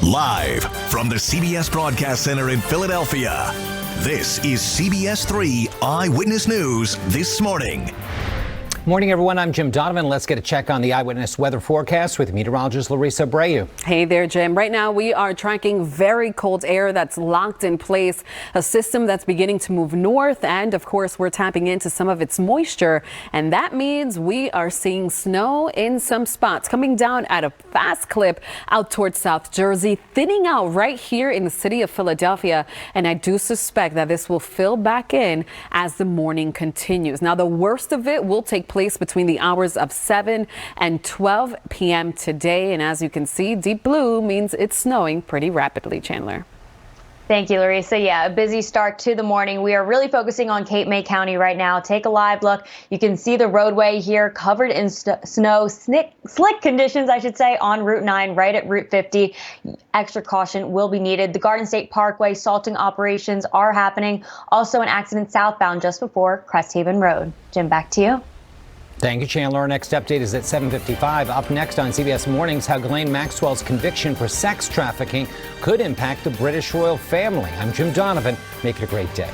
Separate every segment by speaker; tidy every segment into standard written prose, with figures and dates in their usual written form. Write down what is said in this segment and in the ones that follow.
Speaker 1: Live from the CBS Broadcast Center in Philadelphia, this is CBS3 Eyewitness News this morning.
Speaker 2: Morning, everyone. I'm Jim Donovan. Let's get a check on the eyewitness weather forecast with meteorologist Llarisa Abreu.
Speaker 3: Hey there, Jim. Right now, we are tracking very cold air that's locked in place, a system that's beginning to move north. And of course, we're tapping into some of its moisture. And that means we are seeing snow in some spots coming down at a fast clip out towards South Jersey, thinning out right here in the city of Philadelphia. And I do suspect that this will fill back in as the morning continues. Now, the worst of it will take place between the hours of 7 and 12 p.m. today. And as you can see, deep blue means it's snowing pretty rapidly, Chandler.
Speaker 4: Thank you, Llarisa. Yeah, a busy start to the morning. We are really focusing on Cape May County right now. Take a live look. You can see the roadway here covered in snow, slick conditions, I should say, on Route 9, right at Route 50. Extra caution will be needed. The Garden State Parkway salting operations are happening. Also an accident southbound just before Crest Haven Road. Jim, back to you.
Speaker 2: Thank you, Chandler. Our next update is at 7:55. Up next on CBS Mornings, how Ghislaine Maxwell's conviction for sex trafficking could impact the British royal family. I'm Jim Donovan. Make it a great day.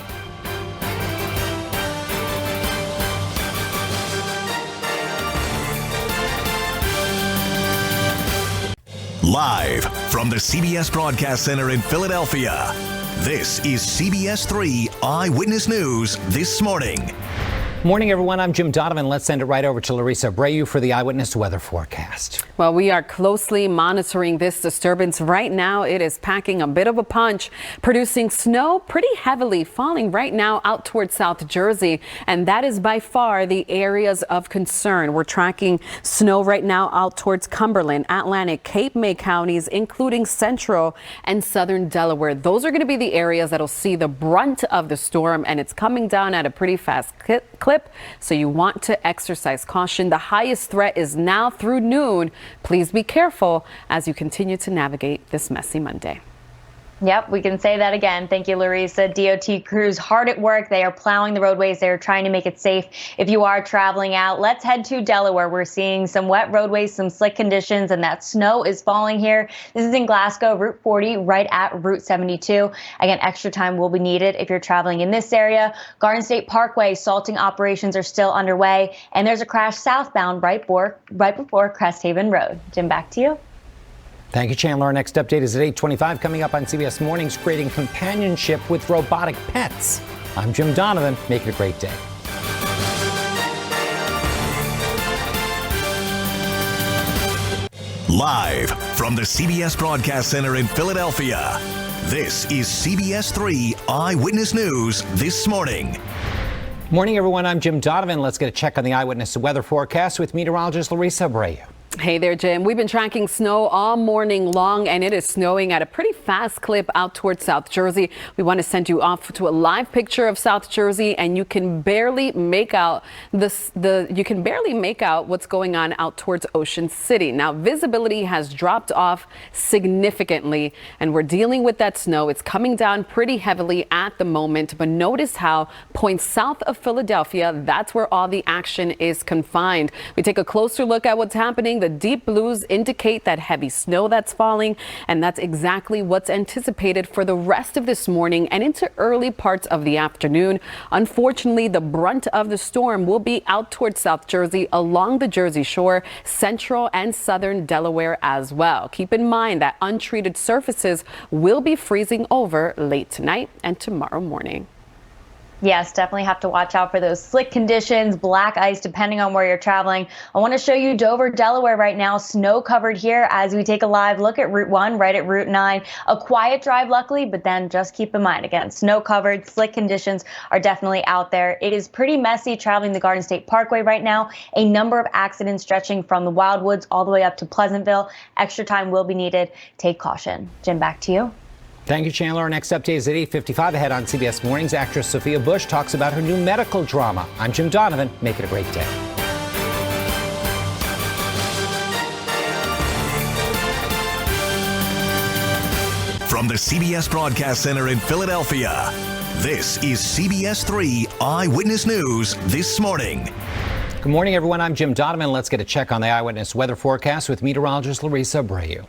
Speaker 1: Live from the CBS Broadcast Center in Philadelphia, this is CBS3 Eyewitness News this morning.
Speaker 2: Morning, everyone. I'm Jim Donovan. Let's send it right over to Llarisa Abreu for the eyewitness weather forecast.
Speaker 3: Well, we are closely monitoring this disturbance right now. It is packing a bit of a punch, producing snow pretty heavily, falling right now out towards South Jersey. And that is by far the areas of concern. We're tracking snow right now out towards Cumberland, Atlantic, Cape May counties, including central and southern Delaware. Those are going to be the areas that'll see the brunt of the storm, and it's coming down at a pretty fast clip. So you want to exercise caution. The highest threat is now through noon. Please be careful as you continue to navigate this messy Monday.
Speaker 4: Yep, we can say that again. Thank you, Llarisa. DOT crews hard at work. They are plowing the roadways. They are trying to make it safe if you are traveling out. Let's head to Delaware. We're seeing some wet roadways, some slick conditions, and that snow is falling here. This is in Glasgow, Route 40, right at Route 72. Again, extra time will be needed if you're traveling in this area. Garden State Parkway salting operations are still underway, and there's a crash southbound right before Crest Haven Road. Jim, back to you.
Speaker 2: Thank you, Chandler. Our next update is at 8:25. Coming up on CBS Mornings, creating companionship with robotic pets. I'm Jim Donovan. Make it a great day.
Speaker 1: Live from the CBS Broadcast Center in Philadelphia, this is CBS3 Eyewitness News this morning.
Speaker 2: Morning, everyone. I'm Jim Donovan. Let's get a check on the eyewitness weather forecast with meteorologist Llarisa Abreu.
Speaker 3: Hey there, Jim. We've been tracking snow all morning long, and it is snowing at a pretty fast clip out towards South Jersey. We want to send you off to a live picture of South Jersey, and you can barely make out what's going on out towards Ocean City. Now, visibility has dropped off significantly, and we're dealing with that snow. It's coming down pretty heavily at the moment, but notice how points south of Philadelphia, that's where all the action is confined. We take a closer look at what's happening. The deep blues indicate that heavy snow that's falling, and that's exactly what's anticipated for the rest of this morning and into early parts of the afternoon. Unfortunately, the brunt of the storm will be out towards South Jersey, along the Jersey Shore, central and southern Delaware as well. Keep in mind that untreated surfaces will be freezing over late tonight and tomorrow morning.
Speaker 4: Yes, definitely have to watch out for those slick conditions, black ice, depending on where you're traveling. I want to show you Dover, Delaware right now, snow covered here as we take a live look at Route 1, right at Route 9. A quiet drive, luckily, but then just keep in mind, again, snow covered, slick conditions are definitely out there. It is pretty messy traveling the Garden State Parkway right now. A number of accidents stretching from the Wildwoods all the way up to Pleasantville. Extra time will be needed. Take caution. Jim, back to you.
Speaker 2: Thank you, Chandler. Our next update is at 8:55 ahead on CBS Mornings. Actress Sophia Bush talks about her new medical drama. I'm Jim Donovan. Make it a great day.
Speaker 1: From the CBS Broadcast Center in Philadelphia, this is CBS3 Eyewitness News this morning.
Speaker 2: Good morning, everyone. I'm Jim Donovan. Let's get a check on the eyewitness weather forecast with meteorologist Llarisa Abreu.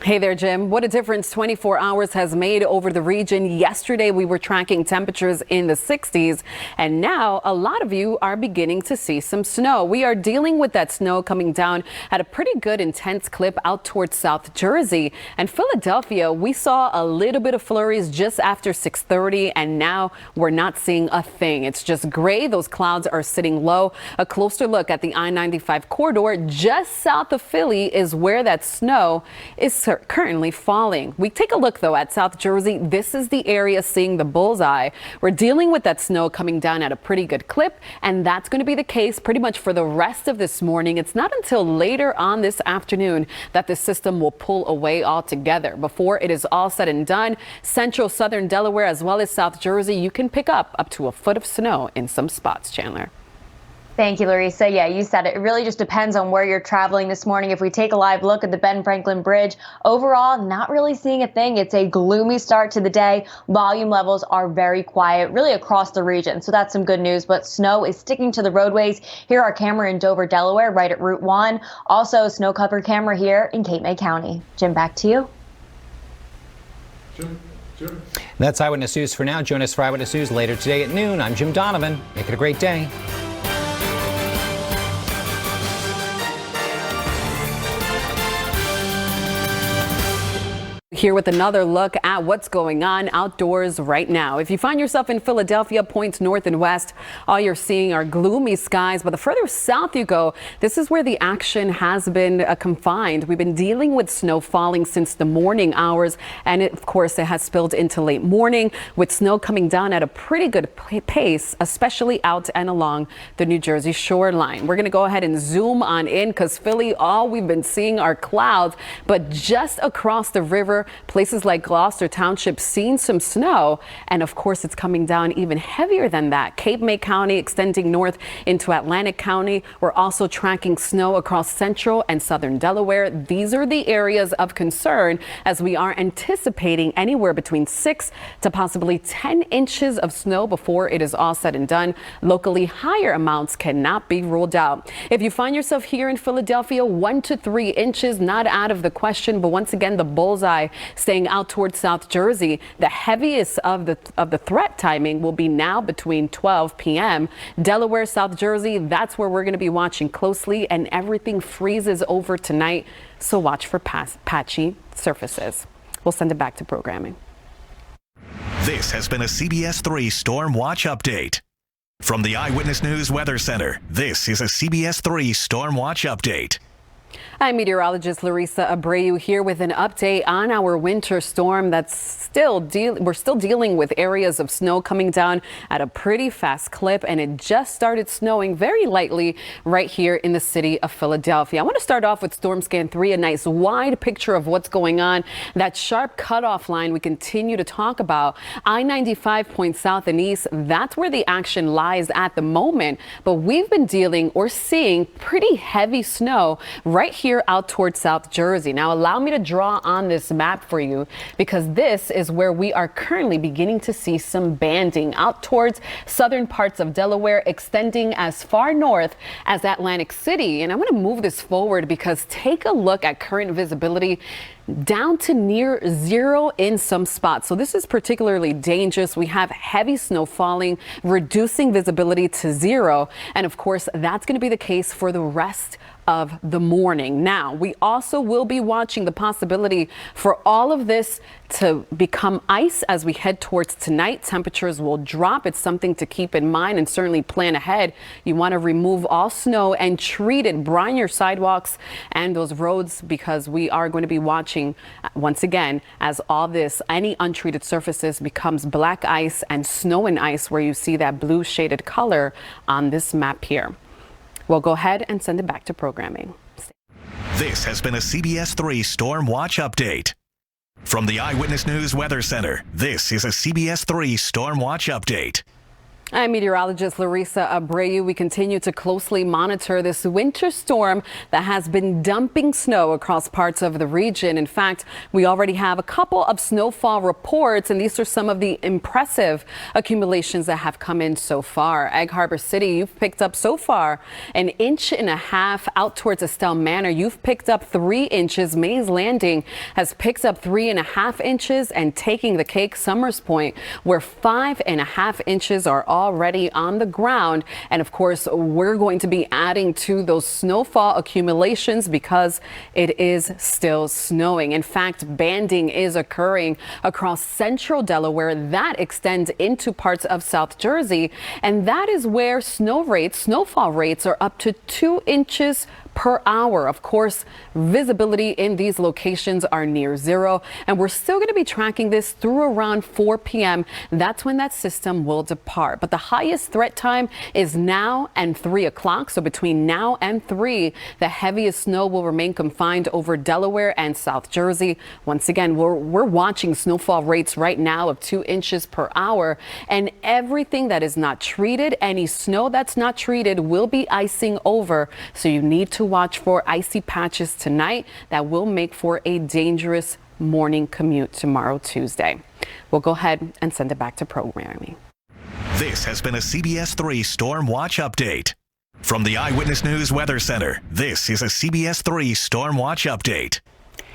Speaker 3: Hey there, Jim. What a difference 24 hours has made over the region. Yesterday, we were tracking temperatures in the 60s, and now a lot of you are beginning to see some snow. We are dealing with that snow coming down at a pretty good intense clip out towards South Jersey. And Philadelphia, we saw a little bit of flurries just after 6:30, and now we're not seeing a thing. It's just gray. Those clouds are sitting low. A closer look at the I-95 corridor just south of Philly is where that snow is currently falling. We take a look though at South Jersey. This is the area seeing the bullseye. We're dealing with that snow coming down at a pretty good clip, and that's going to be the case pretty much for the rest of this morning. It's not until later on this afternoon that the system will pull away altogether. Before it is all said and done, central southern Delaware as well as South Jersey, you can pick up to a foot of snow in some spots. Chandler.
Speaker 4: Thank you, Llarisa. Yeah, you said it. It really just depends on where you're traveling this morning. If we take a live look at the Ben Franklin Bridge, overall, not really seeing a thing. It's a gloomy start to the day. Volume levels are very quiet, really across the region. So that's some good news. But snow is sticking to the roadways. Here, our camera in Dover, Delaware, right at Route 1. Also, snow covered camera here in Cape May County. Jim, back to you.
Speaker 5: Jim.
Speaker 2: That's Eyewitness News for now. Join us for Eyewitness News later today at noon. I'm Jim Donovan. Make it a great day.
Speaker 3: Here with another look at what's going on outdoors right now. If you find yourself in Philadelphia, points north and west, all you're seeing are gloomy skies. But the further south you go, this is where the action has been confined. We've been dealing with snow falling since the morning hours, and of course it has spilled into late morning with snow coming down at a pretty good pace, especially out and along the New Jersey shoreline. We're going to go ahead and zoom on in because Philly, all we've been seeing are clouds, but just across the river, places like Gloucester Township seeing some snow, and of course it's coming down even heavier than that. Cape May County extending north into Atlantic County. We're also tracking snow across central and southern Delaware. These are the areas of concern as we are anticipating anywhere between 6 to possibly 10 inches of snow before it is all said and done. Locally, higher amounts cannot be ruled out. If you find yourself here in Philadelphia, 1 to 3 inches not out of the question, but once again the bullseye staying out towards South Jersey. The heaviest of the threat timing will be now between 12 p.m. Delaware, South Jersey, that's where we're going to be watching closely, and everything freezes over tonight, so watch for patchy surfaces. We'll send it back to programming.
Speaker 1: This has been a CBS3 Storm Watch update. From the Eyewitness News Weather Center, this is a CBS3 Storm Watch update.
Speaker 3: I'm meteorologist Llarisa Abreu here with an update on our winter storm that's we're still dealing with areas of snow coming down at a pretty fast clip, and it just started snowing very lightly right here in the city of Philadelphia. I want to start off with Storm Scan 3, a nice wide picture of what's going on. That sharp cutoff line we continue to talk about, I-95 points south and east, that's where the action lies at the moment. But we've been dealing or seeing pretty heavy snow right here out towards South Jersey. Now allow me to draw on this map for you, because this is where we are currently beginning to see some banding out towards southern parts of Delaware, extending as far north as Atlantic City. And I'm going to move this forward because take a look at current visibility down to near zero in some spots. So this is particularly dangerous. We have heavy snow falling, reducing visibility to zero. And of course, that's going to be the case for the rest of the morning. Now, we also will be watching the possibility for all of this to become ice as we head towards tonight. Temperatures will drop. It's something to keep in mind and certainly plan ahead. You want to remove all snow and treat it, brine your sidewalks and those roads, because we are going to be watching once again as all this, any untreated surfaces becomes black ice and snow and ice, where you see that blue shaded color on this map here. We'll go ahead and send it back to programming.
Speaker 1: This has been a CBS3 Storm Watch update. From the Eyewitness News Weather Center, this is a CBS3 Storm Watch update.
Speaker 3: I'm meteorologist Llarisa Abreu. We continue to closely monitor this winter storm that has been dumping snow across parts of the region. In fact, we already have a couple of snowfall reports, and these are some of the impressive accumulations that have come in so far. Egg Harbor City, you've picked up so far 1.5 inches out towards Estelle Manor. You've picked up 3 inches. Mays Landing has picked up 3.5 inches, and taking the cake, Summers Point, where 5.5 inches are already on the ground. And of course, we're going to be adding to those snowfall accumulations because it is still snowing. In fact, banding is occurring across central Delaware that extends into parts of South Jersey. And that is where snowfall rates are up to 2 inches per hour. Of course, visibility in these locations are near zero, and we're still going to be tracking this through around 4 p.m. That's when that system will depart. But the highest threat time is now and 3 o'clock. So between now and 3, the heaviest snow will remain confined over Delaware and South Jersey. Once again, we're watching snowfall rates right now of 2 inches per hour, and everything that is not treated, any snow that's not treated, will be icing over. So you need to watch for icy patches tonight that will make for a dangerous morning commute tomorrow, Tuesday. We'll go ahead and send it back to programming.
Speaker 1: This has been a CBS3 Storm Watch update. From the Eyewitness News Weather Center, this is a CBS3 Storm Watch update.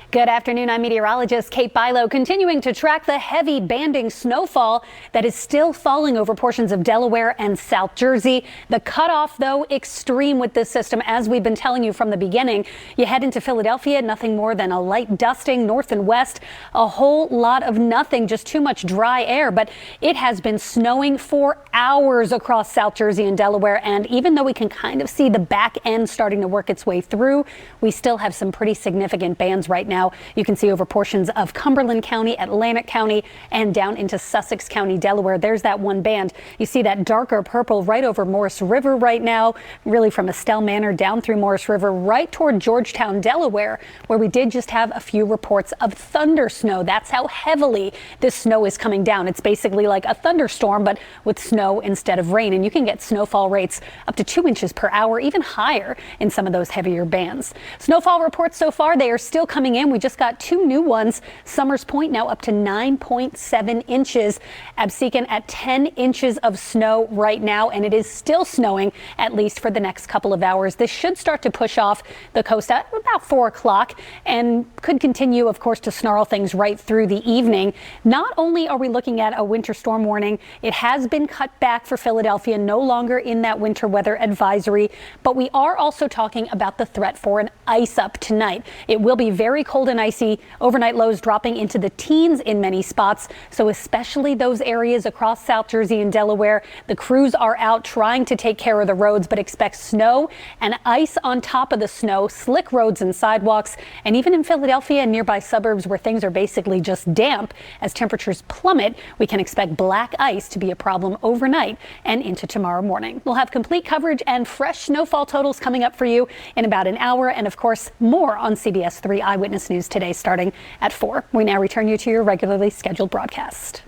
Speaker 6: Good afternoon. I'm meteorologist Kate Bilo, continuing to track the heavy banding snowfall that is still falling over portions of Delaware and South Jersey. The cutoff, though, extreme with this system, as we've been telling you from the beginning. You head into Philadelphia, nothing more than a light dusting north and west, a whole lot of nothing, just too much dry air. But it has been snowing for hours across South Jersey and Delaware. And even though we can kind of see the back end starting to work its way through, we still have some pretty significant bands right now. You can see over portions of Cumberland County, Atlantic County, and down into Sussex County, Delaware. There's that one band. You see that darker purple right over Morris River right now, really from Estelle Manor down through Morris River, right toward Georgetown, Delaware, where we did just have a few reports of thunder snow. That's how heavily this snow is coming down. It's basically like a thunderstorm, but with snow instead of rain. And you can get snowfall rates up to 2 inches per hour, even higher in some of those heavier bands. Snowfall reports so far, they are still coming in. We just got 2 new ones. Summers Point now up to 9.7 inches. Absecon at 10 inches of snow right now, and it is still snowing at least for the next couple of hours. This should start to push off the coast at about 4 o'clock and could continue, of course, to snarl things right through the evening. Not only are we looking at a winter storm warning, it has been cut back for Philadelphia, no longer in that winter weather advisory, but we are also talking about the threat for an ice up tonight. It will be very cold and icy, overnight lows dropping into the teens in many spots. So especially those areas across South Jersey and Delaware, the crews are out trying to take care of the roads, but expect snow and ice on top of the snow, slick roads and sidewalks. And even in Philadelphia and nearby suburbs where things are basically just damp, as temperatures plummet, we can expect black ice to be a problem overnight and into tomorrow morning. We'll have complete coverage and fresh snowfall totals coming up for you in about an hour. And of course, more on CBS3 Eyewitness News today starting at 4. We now return you to your regularly scheduled broadcast.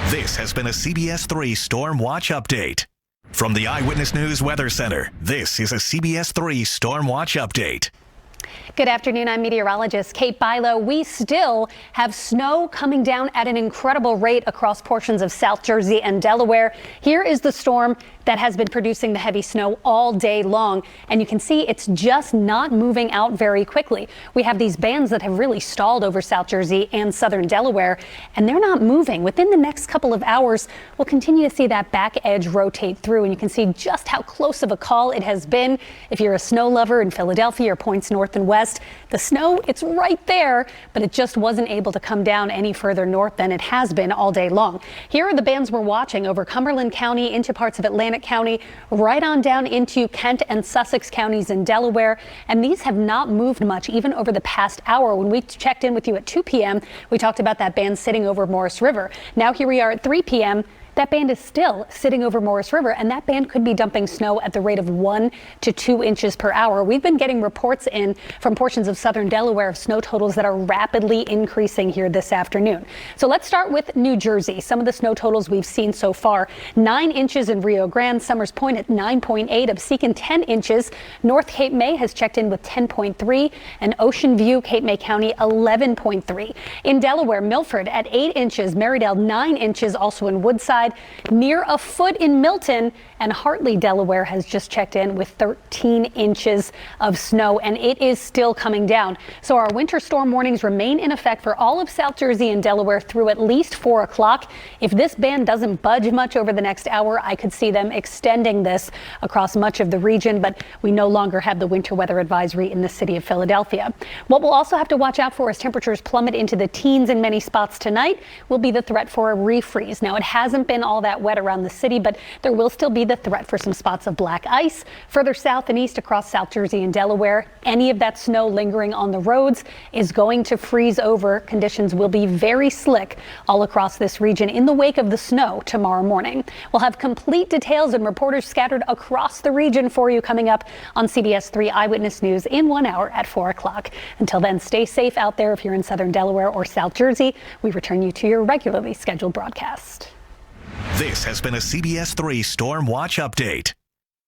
Speaker 1: This has been a CBS3 Storm Watch update. From the Eyewitness News Weather Center, this is a CBS3 Storm Watch update.
Speaker 6: Good afternoon. I'm meteorologist Kate Bilo. We still have snow coming down at an incredible rate across portions of South Jersey and Delaware. Here is the storm that has been producing the heavy snow all day long. And you can see it's just not moving out very quickly. We have these bands that have really stalled over South Jersey and southern Delaware, and they're not moving. Within the next couple of hours, we'll continue to see that back edge rotate through, and you can see just how close of a call it has been. If you're a snow lover in Philadelphia or points north and west, the snow, it's right there, but it just wasn't able to come down any further north than it has been all day long. Here are the bands we're watching over Cumberland County into parts of Atlantic County, right on down into Kent and Sussex counties in Delaware. And these have not moved much even over the past hour. When we checked in with you at 2 p.m., we talked about that band sitting over Morris River. Now here we are at 3 p.m. that band is still sitting over Morris River, and that band could be dumping snow at the rate of 1 to 2 inches per hour. We've been getting reports in from portions of southern Delaware of snow totals that are rapidly increasing here this afternoon. So let's start with New Jersey. Some of the snow totals we've seen so far: 9 inches in Rio Grande, Summers Point at 9.8, Absecon 10 inches, North Cape May has checked in with 10.3, and Ocean View, Cape May County 11.3. In Delaware, Milford at 8 inches, Marydale 9 inches, also in Woodside, near a foot in Milton, and Hartley, Delaware has just checked in with 13 inches of snow, and it is still coming down. So our winter storm warnings remain in effect for all of South Jersey and Delaware through at least 4 o'clock. If this band doesn't budge much over the next hour, I could see them extending this across much of the region, but we no longer have the winter weather advisory in the city of Philadelphia. What we'll also have to watch out for as temperatures plummet into the teens in many spots tonight will be the threat for a refreeze. Now, it hasn't been all that wet around the city, but there will still be the threat for some spots of black ice further south and east across South Jersey and Delaware. Any of that snow lingering on the roads is going to freeze over. Conditions will be very slick all across this region in the wake of the snow tomorrow morning. We'll have complete details and reporters scattered across the region for you coming up on CBS3 Eyewitness News in 1 hour at 4 o'clock. Until then, stay safe out there if you're in southern Delaware or South Jersey. We return you to your regularly scheduled broadcast.
Speaker 1: This has been a CBS3 Storm Watch update.